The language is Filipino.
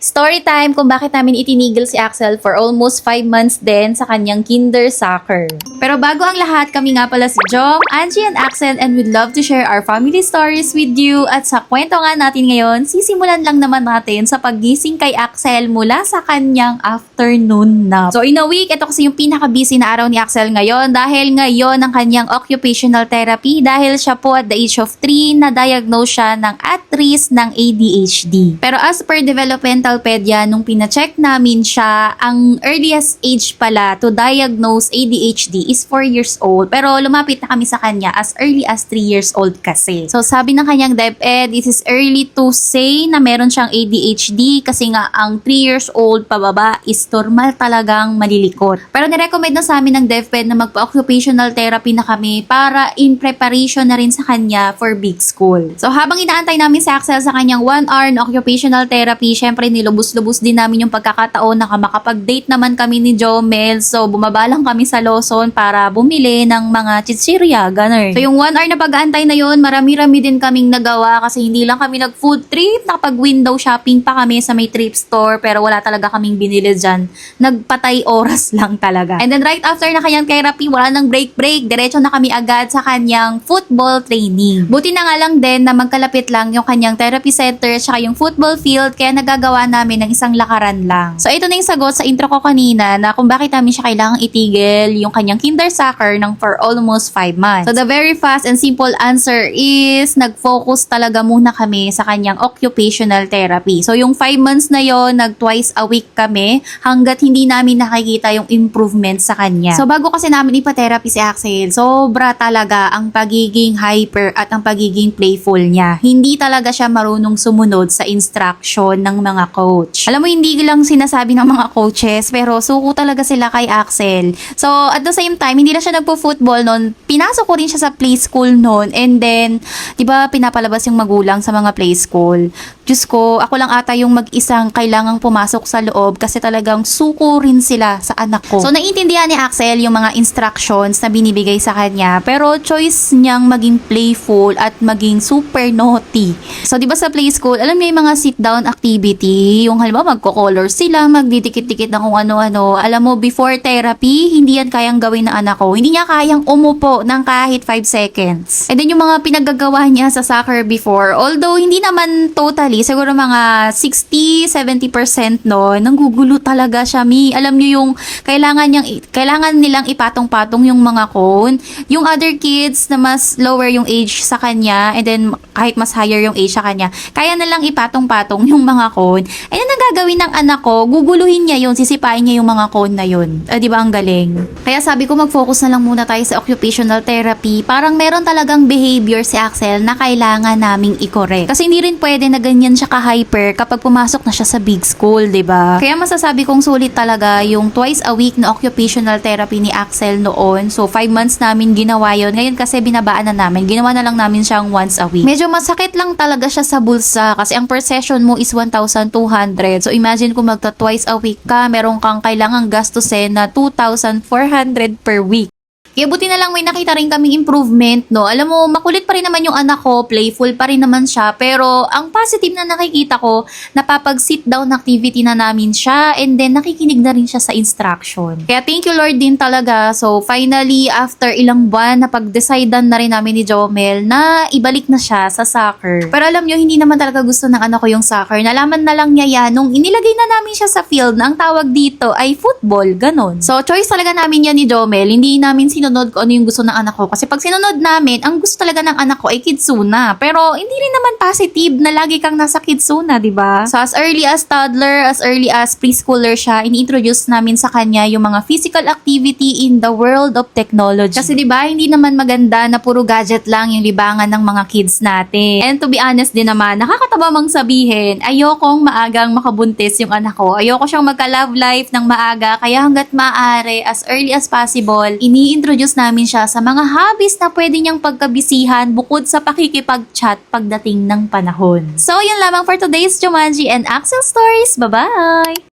Story time kung bakit namin itinigil si Axel for almost 5 months din sa kanyang kinder soccer. Pero bago ang lahat, kami nga pala si Jom, Angie, and Axel, and we'd love to share our family stories with you. At sa kwento nga natin ngayon, sisimulan lang naman natin sa paggising kay Axel mula sa kanyang afternoon nap. So in a week, ito kasi yung pinaka-busy na araw ni Axel ngayon dahil ngayon ang kanyang occupational therapy dahil siya po at the age of 3 na-diagnose siya ng at risk ng ADHD. Pero as per developmental pedya, nung pina-check namin siya, ang earliest age pala to diagnose ADHD is 4 years old. Pero lumapit na kami sa kanya as early as 3 years old kasi. So sabi ng kanyang DepEd, it is early to say na meron siyang ADHD kasi nga ang 3 years old pababa is normal talagang malilikot. Pero nirecommend na sa amin ng DepEd na magpa-occupational therapy na kami para in preparation na rin sa kanya for big school. So habang inaantay namin si Axel sa kanyang 1 hour na occupational therapy, syempre nilubos-lubos din namin yung pagkakataon na makapag-date naman kami ni Jomel. So bumaba lang kami sa Lawson para bumili ng mga chichirya, ganun. So yung 1 hour na pag-aantay na yun, marami-rami din kaming nagawa kasi hindi lang kami nag-food trip, nakapag-window shopping pa kami sa may thrift store pero wala talaga kaming binili dyan. Nagpatay oras lang talaga. And then right after na kanyang therapy, wala nang break-break, diretso na kami agad sa kanyang football training. Buti na nga lang din na magkalapit lang yung kanyang therapy center at yung football field kaya nagagawa namin ng isang lakaran lang. So ito na yung sagot sa intro ko kanina na kung bakit namin siya kailangang itigil yung kanyang kinder soccer ng for almost 5 months. So the very fast and simple answer is nag-focus talaga muna kami sa kanyang occupational therapy. So yung 5 months na yon, nag-twice a week kami hanggat hindi namin nakikita yung improvement sa kanya. So bago kasi namin ipa-therapy si Axel, sobra talaga ang pagiging hyper at ang pagiging playful niya. Hindi talaga siya marunong sumunod sa instruction ng mga coach. Alam mo, hindi lang sinasabi ng mga coaches, pero suko talaga sila kay Axel. So, at the same time, hindi na siya nagpo-football noon. Pinasok ko rin siya sa play school noon. And then, di ba, pinapalabas yung magulang sa mga play school. Diyos ko, ako lang ata yung mag-isang kailangang pumasok sa loob kasi talagang suko rin sila sa anak ko. So, naiintindihan ni Axel yung mga instructions na binibigay sa kanya. Pero, choice niyang maging playful at maging super naughty. So, di ba sa play school, alam niyo yung mga sit-down activity, yung halimbawa magko-color sila, magdidikit-dikit na kung ano-ano. Alam mo, before therapy, hindi yan kayang gawin ng anak ko. Hindi niya kayang umupo ng kahit 5 seconds. And then yung mga pinaggagawa niya sa soccer before, although hindi naman totally, siguro mga 60-70% no, nanggugulo talaga siya. Alam niyo yung kailangan nilang ipatong-patong yung mga cone. Yung other kids na mas lower yung age sa kanya, and then kahit mas higher yung age sa kanya, kaya nilang ipatong-patong yung mga cone. And then ang gagawin ng anak ko, guguluhin niya yun, sisipain niya yung mga cone na yun. Di ba ang galing? Kaya sabi ko mag-focus na lang muna tayo sa occupational therapy. Parang meron talagang behavior si Axel na kailangan naming i-correct. Kasi hindi rin pwede na ganyan siya ka-hyper kapag pumasok na siya sa big school, di ba? Kaya masasabi kong sulit talaga yung twice a week na occupational therapy ni Axel noon. So 5 months namin ginawa yun. Ngayon kasi binabaan na namin. Ginawa na lang namin siyang once a week. Medyo masakit lang talaga siya sa bulsa kasi ang per session mo is 1,200. So imagine kung magta twice a week ka, meron kang kailangang gastusin na 2,400 per week. Kaya buti na lang may nakita rin kaming improvement, no? Alam mo, makulit pa rin naman yung anak ko, playful pa rin naman siya, pero ang positive na nakikita ko, napapag-sit down activity na namin siya, and then nakikinig na rin siya sa instruction. Kaya thank you Lord din talaga. So finally, after ilang buwan, napag-decidean na rin namin ni Jomel na ibalik na siya sa soccer. Pero alam nyo, hindi naman talaga gusto ng anak ko yung soccer. Nalaman na lang niya yan nung inilagay na namin siya sa field na ang tawag dito ay football, ganun. So choice talaga namin yan ni Jomel, hindi namin sinunod ko ano yung gusto ng anak ko. Kasi pag sinunod namin, ang gusto talaga ng anak ko ay Kidsuna. Pero hindi rin naman positive na lagi kang nasa Kidsuna, di ba? So as early as toddler, as early as preschooler siya, ini-introduce namin sa kanya yung mga physical activity in the world of technology. Kasi di ba, hindi naman maganda na puro gadget lang yung libangan ng mga kids natin. And to be honest din naman, nakakatawa mang sabihin, ayokong maagang makabuntis yung anak ko. Ayoko siyang magka-love life ng maaga, kaya hanggat maaari, as early as possible, ini-introduce namin siya sa mga hobbies na pwede niyang pagkabisihan bukod sa pakikipag-chat pagdating ng panahon. So, yun lamang for today's Jumanji and Axel Stories. Bye-bye!